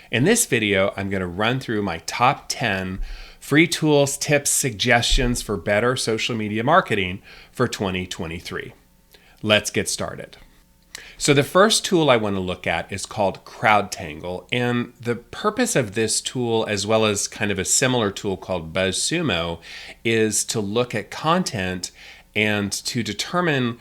In this video, I'm going to run through my top 10 free tools, tips, suggestions for better social media marketing for 2023. Let's get started. So the first tool I want to look at is called CrowdTangle, and the purpose of this tool, as well as kind of a similar tool called BuzzSumo, is to look at content and to determine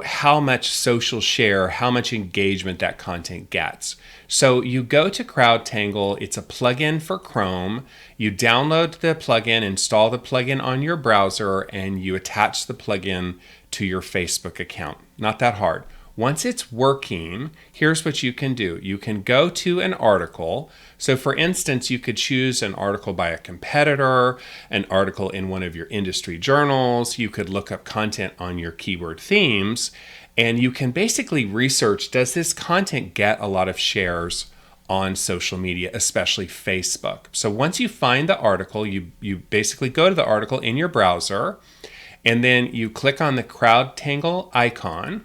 how much social share, how much engagement that content gets. So you go to CrowdTangle, it's a plugin for Chrome. You download the plugin, install the plugin on your browser, and you attach the plugin to your Facebook account. Not that hard. Once it's working, here's what you can do. You can go to an article. So for instance, you could choose an article by a competitor, an article in one of your industry journals. You could look up content on your keyword themes, and you can basically research, does this content get a lot of shares on social media, especially Facebook? So once you find the article, you basically go to the article in your browser, and then you click on the CrowdTangle icon.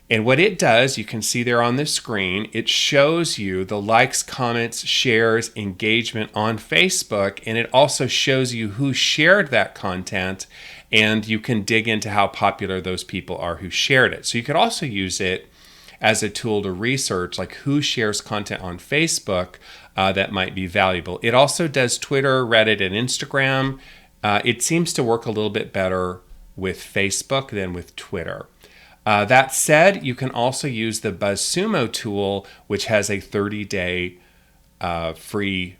And what it does, you can see there on the screen, it shows you the likes, comments, shares, engagement on Facebook, and it also shows you who shared that content, and you can dig into how popular those people are who shared it. So you could also use it as a tool to research like who shares content on Facebook that might be valuable. It also does Twitter, Reddit, and Instagram. It seems to work a little bit better with Facebook than with Twitter. That said, you can also use the BuzzSumo tool, which has a 30-day free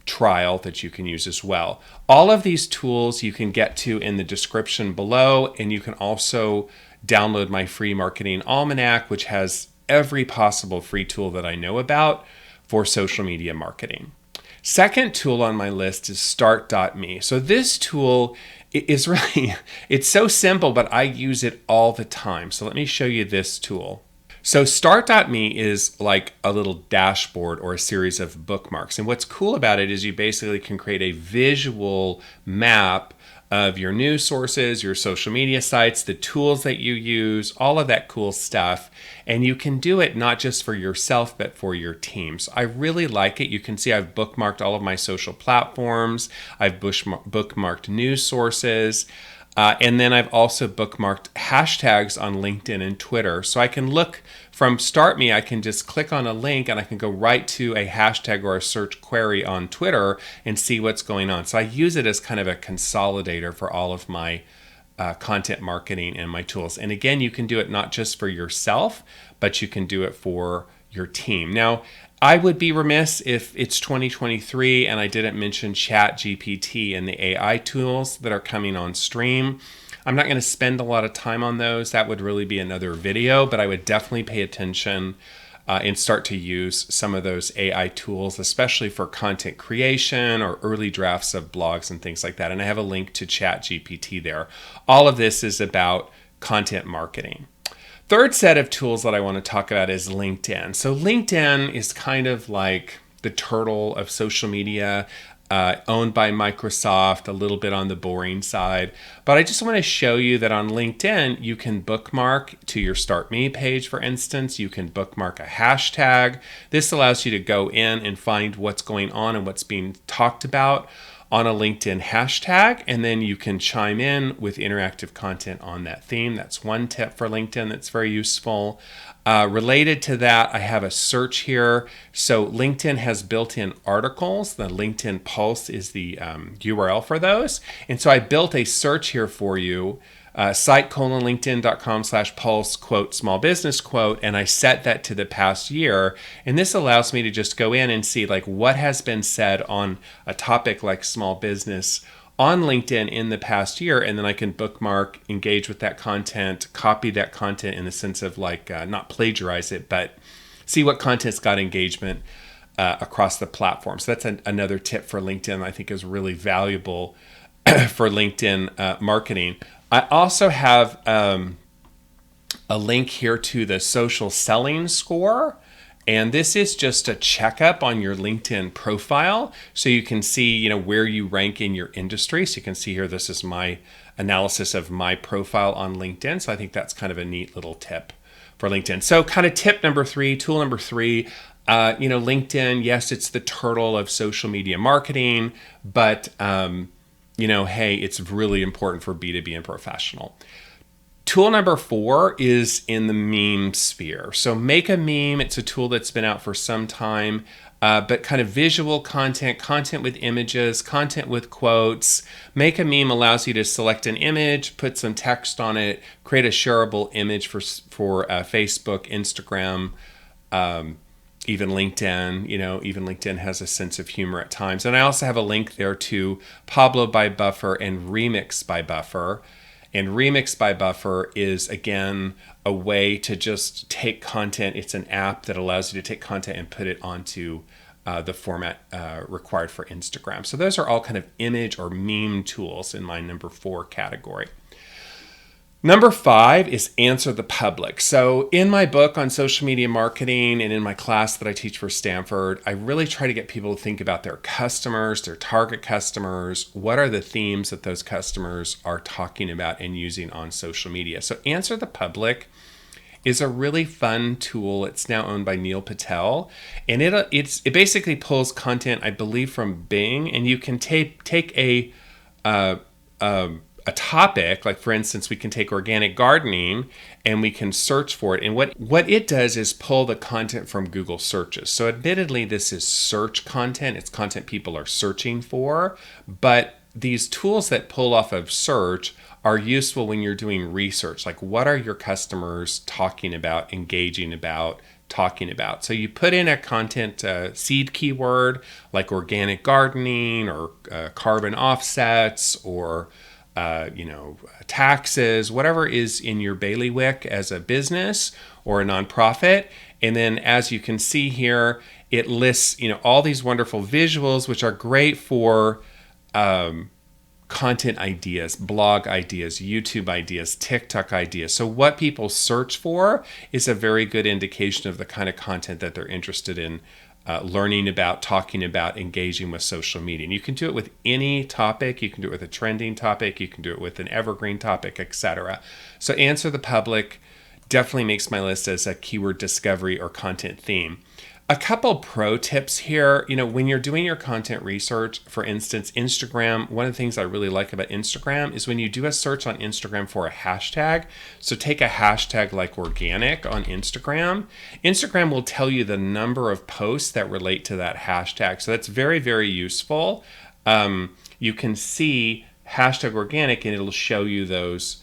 trial that you can use as well. All of these tools you can get to in the description below, and you can also download my free marketing almanac, which has every possible free tool that I know about for social media marketing. Second tool on my list is Start.me. So this tool is really, it's so simple, but I use it all the time. So let me show you this tool. So Start.me is like a little dashboard or a series of bookmarks. And what's cool about it is you basically can create a visual map of your news sources, your social media sites, the tools that you use, all of that cool stuff. And you can do it not just for yourself, but for your teams. I really like it. You can see I've bookmarked all of my social platforms. I've bookmarked news sources. And then I've also bookmarked hashtags on LinkedIn and Twitter. So I can look from Start.me, I can just click on a link and I can go right to a hashtag or a search query on Twitter and see what's going on. So I use it as kind of a consolidator for all of my content marketing and my tools. And again, you can do it not just for yourself, but you can do it for your team. Now, I would be remiss if it's 2023 and I didn't mention ChatGPT and the AI tools that are coming on stream. I'm not going to spend a lot of time on those. That would really be another video, but I would definitely pay attention and start to use some of those AI tools, especially for content creation or early drafts of blogs and things like that. And I have a link to ChatGPT there. All of this is about content marketing. Third set of tools that I want to talk about is LinkedIn. So LinkedIn is kind of like the turtle of social media, owned by Microsoft, a little bit on the boring side. But I just want to show you that on LinkedIn, you can bookmark to your Start Me page, for instance. You can bookmark a hashtag. This allows you to go in and find what's going on and what's being talked about on a LinkedIn hashtag, and then you can chime in with interactive content on that theme. That's one tip for LinkedIn that's very useful. Related to that, I have a search here. So LinkedIn has built-in articles. The LinkedIn Pulse is the URL for those. And so I built a search here for you, site:/linkedin.com/pulse quote small business quote, and I set that to the past year. And this allows me to just go in and see like what has been said on a topic like small business on LinkedIn in the past year, and then I can bookmark, engage with that content, copy that content in the sense of like not plagiarize it, but see what content's got engagement across the platform. So that's another tip for LinkedIn I think is really valuable for LinkedIn marketing. I also have a link here to the social selling score. And this is just a checkup on your LinkedIn profile. So you can see, where you rank in your industry. So you can see here, this is my analysis of my profile on LinkedIn. So I think that's kind of a neat little tip for LinkedIn. So kind of tip number 3, tool number 3, LinkedIn, yes, it's the turtle of social media marketing, but, hey, it's really important for B2B and professional. Tool number 4 is in the meme sphere. So Make a Meme, it's a tool that's been out for some time, but kind of visual content, content with images, content with quotes. Make a Meme allows you to select an image, put some text on it, create a shareable image for Facebook, Instagram, even LinkedIn. Even LinkedIn has a sense of humor at times. And I also have a link there to Pablo by Buffer and Remix by Buffer. And Remix by Buffer is, again, a way to just take content. It's an app that allows you to take content and put it onto the format required for Instagram. So those are all kind of image or meme tools in my number 4 category. Number 5 is answer the public. So in my book on social media marketing and in my class that I teach for Stanford, I really try to get people to think about their customers, their target customers. What are the themes that those customers are talking about and using on social media? So answer the public is a really fun tool. It's now owned by Neil Patel, and it basically pulls content, I believe, from Bing, and you can take a topic, like for instance, we can take organic gardening and we can search for it. And what it does is pull the content from Google searches. So admittedly, this is search content. It's content people are searching for, but these tools that pull off of search are useful when you're doing research. Like, what are your customers talking about, engaging about, talking about? So you put in a content seed keyword like organic gardening or carbon offsets or taxes, whatever is in your bailiwick as a business or a nonprofit. And then as you can see here, it lists, all these wonderful visuals, which are great for content ideas, blog ideas, YouTube ideas, TikTok ideas. So what people search for is a very good indication of the kind of content that they're interested in learning about, talking about, engaging with social media. And you can do it with any topic. You can do it with a trending topic. You can do it with an evergreen topic, etc. So answer the public definitely makes my list as a keyword discovery or content theme. A couple pro tips here. When you're doing your content research, for instance, Instagram, one of the things I really like about Instagram is when you do a search on Instagram for a hashtag. So take a hashtag like organic on Instagram. Instagram will tell you the number of posts that relate to that hashtag. So that's very, very useful. You can see hashtag organic and it'll show you those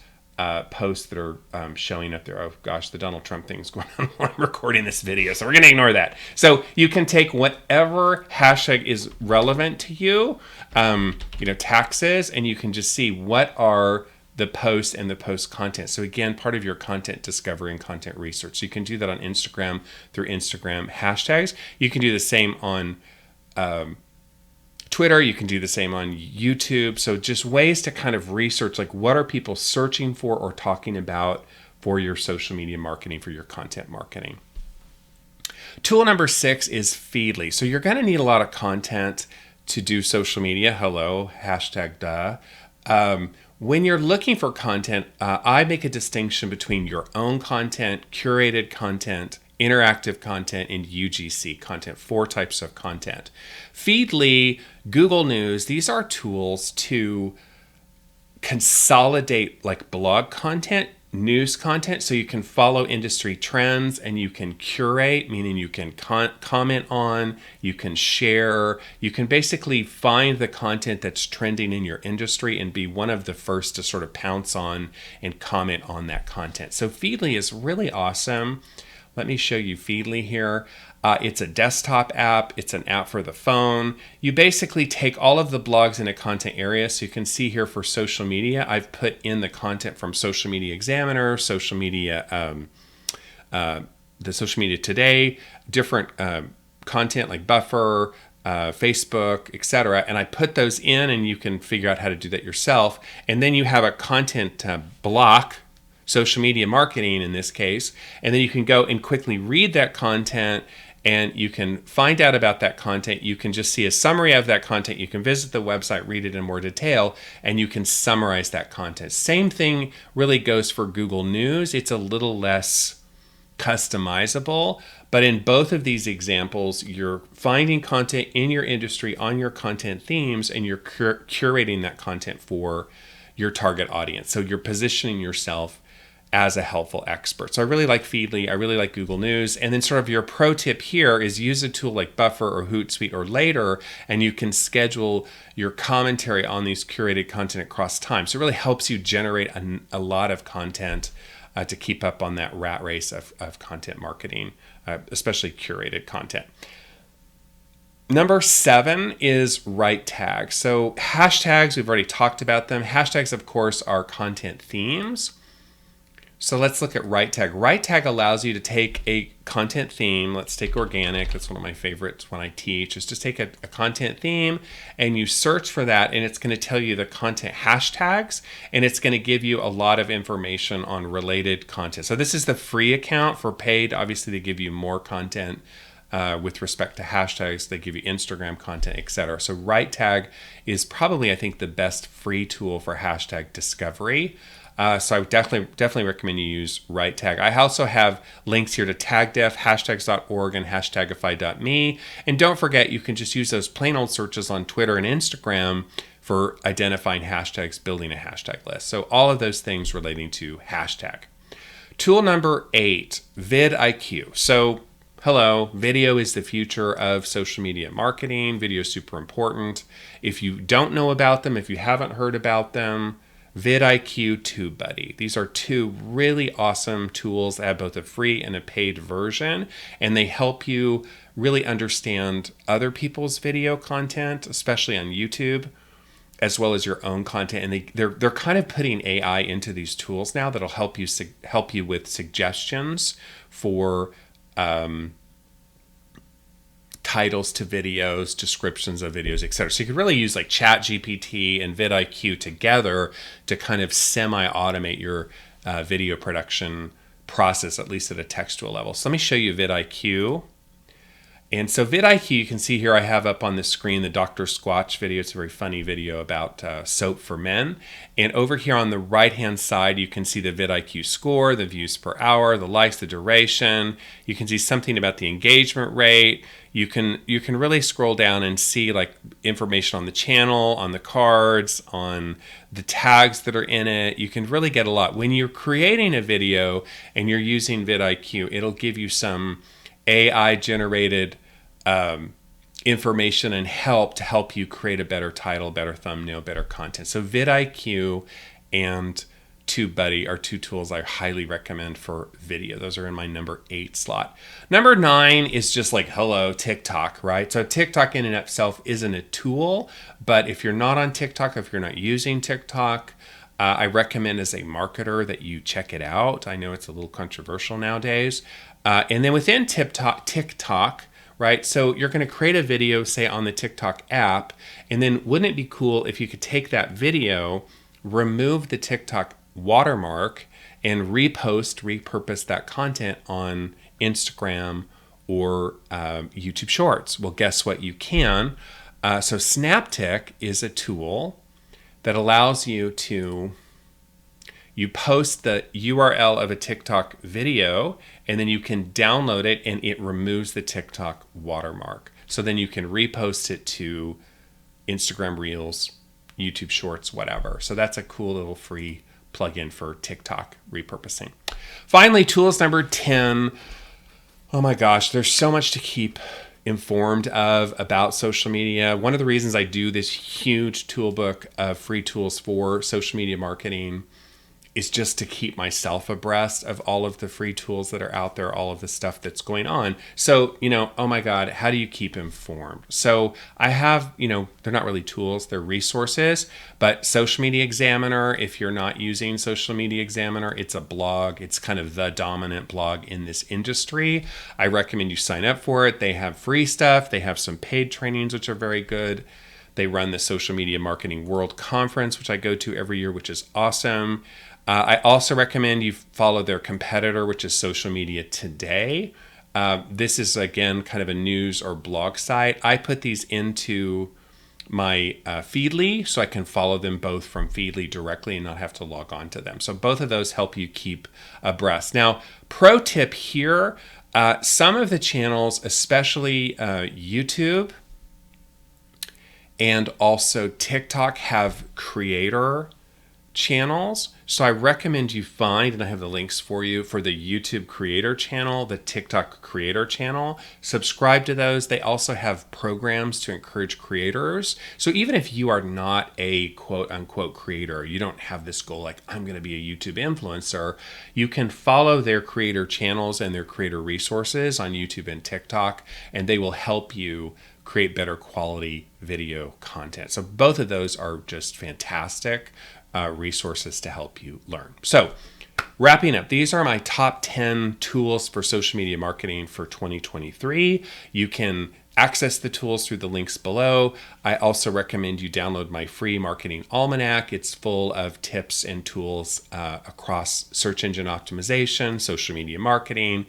posts that are showing up there. Oh gosh, the Donald Trump thing is going on while I'm recording this video, so we're going to ignore that. So you can take whatever hashtag is relevant to you, taxes, and you can just see what are the posts and the post content. So again, part of your content discovery and content research. So you can do that on Instagram through Instagram hashtags. You can do the same on Twitter, you can do the same on YouTube. So just ways to kind of research, like what are people searching for or talking about for your social media marketing, for your content marketing. Tool number 6 is Feedly. So you're going to need a lot of content to do social media. Hello, hashtag duh. When you're looking for content, I make a distinction between your own content, curated content, interactive content, and UGC content, 4 types of content. Feedly, Google News, these are tools to consolidate like blog content, news content, so you can follow industry trends and you can curate, meaning you can comment on, you can share, you can basically find the content that's trending in your industry and be one of the first to sort of pounce on and comment on that content. So Feedly is really awesome. Let me show you Feedly here. It's a desktop app. It's an app for the phone. You basically take all of the blogs in a content area. So you can see here for social media, I've put in the content from Social Media Examiner, Social Media, the Social Media Today, different content like Buffer, Facebook, etc. And I put those in and you can figure out how to do that yourself. And then you have a content block, social media marketing in this case, and then you can go and quickly read that content and you can find out about that content. You can just see a summary of that content. You can visit the website, read it in more detail, and you can summarize that content. Same thing really goes for Google News. It's a little less customizable. But in both of these examples, you're finding content in your industry on your content themes, and you're curating that content for your target audience. So you're positioning yourself as a helpful expert. So I really like Feedly. I really like Google News. And then sort of your pro tip here is use a tool like Buffer or Hootsuite or Later, and you can schedule your commentary on these curated content across time. So it really helps you generate a lot of content to keep up on that rat race of content marketing, especially curated content. Number 7 is right tags. So hashtags, we've already talked about them. Hashtags, of course, are content themes. So let's look at right tag. Right tag allows you to take a content theme. Let's take organic. That's one of my favorites when I teach, is just take a content theme and you search for that, and it's going to tell you the content hashtags, and it's going to give you a lot of information on related content. So this is the free account. For paid, obviously they give you more content with respect to hashtags. They give you Instagram content, etc. So right tag is probably, I think, the best free tool for hashtag discovery. So I would definitely recommend you use right tag. I also have links here to TagDef, hashtags.org, and hashtagify.me. And don't forget, you can just use those plain old searches on Twitter and Instagram for identifying hashtags, building a hashtag list. So all of those things relating to hashtag. Tool number 8, vidIQ. So hello, video is the future of social media marketing. Video is super important. If you don't know about them, if you haven't heard about them, vidIQ, TubeBuddy. These are two really awesome tools that have both a free and a paid version, and they help you really understand other people's video content, especially on YouTube, as well as your own content. And they're kind of putting AI into these tools now that'll help you with suggestions for titles to videos, descriptions of videos, etc. So you could really use like ChatGPT and vidIQ together to kind of semi-automate your video production process, at least at a textual level. So let me show you vidIQ. And so vidIQ, you can see here I have up on the screen the Dr. Squatch video. It's a very funny video about soap for men. And over here on the right-hand side, you can see the vidIQ score, the views per hour, the likes, the duration. You can see something about the engagement rate. You can really scroll down and see like information on the channel, on the cards, on the tags that are in it. You can really get a lot. When you're creating a video and you're using vidIQ, it'll give you some AI-generated information and help to help you create a better title, better thumbnail, better content. So vidIQ and TubeBuddy are two tools I highly recommend for video. Those are in my number 8 slot. Number 9 is just like, hello, TikTok, right? So TikTok in and of itself isn't a tool, but if you're not on TikTok, if you're not using TikTok, I recommend as a marketer that you check it out. I know it's a little controversial nowadays. And then within TikTok, right? So you're going to create a video, say on the TikTok app, and then wouldn't it be cool if you could take that video, remove the TikTok watermark, and repurpose that content on Instagram or YouTube Shorts? Well, guess what? You can. So SnapTik is a tool that allows you post the URL of a TikTok video, and then you can download it, and it removes the TikTok watermark. So then you can repost it to Instagram Reels, YouTube Shorts, whatever. So that's a cool little free plugin for TikTok repurposing. Finally, tools number 10. Oh my gosh, there's so much to keep informed of about social media. One of the reasons I do this huge toolbook of free tools for social media marketing is just to keep myself abreast of all of the free tools that are out there, all of the stuff that's going on. So, oh my God, how do you keep informed? So I have, they're not really tools, they're resources, but Social Media Examiner, if you're not using Social Media Examiner, it's a blog. It's kind of the dominant blog in this industry. I recommend you sign up for it. They have free stuff. They have some paid trainings, which are very good. They run the Social Media Marketing World Conference, which I go to every year, which is awesome. I also recommend you follow their competitor, which is Social Media Today. This is, again, kind of a news or blog site. I put these into my Feedly, so I can follow them both from Feedly directly and not have to log on to them. So both of those help you keep abreast. Now, pro tip here, some of the channels, especially YouTube and also TikTok, have creator channels. So I recommend you find, and I have the links for you, for the YouTube creator channel, the TikTok creator channel. Subscribe to those. They also have programs to encourage creators. So even if you are not a quote unquote creator, you don't have this goal like, I'm going to be a YouTube influencer, you can follow their creator channels and their creator resources on YouTube and TikTok, and they will help you create better quality video content. So both of those are just fantastic resources to help you learn. So wrapping up, these are my top 10 tools for social media marketing for 2023. You can access the tools through the links below. I also recommend you download my free marketing almanac. It's full of tips and tools across search engine optimization, social media marketing,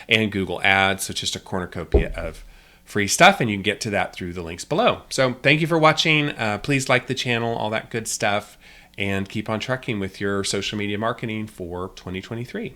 and Google Ads. So it's just a cornucopia of free stuff, and you can get to that through the links below. So thank you for watching. Please like the channel, all that good stuff, and keep on trucking with your social media marketing for 2023.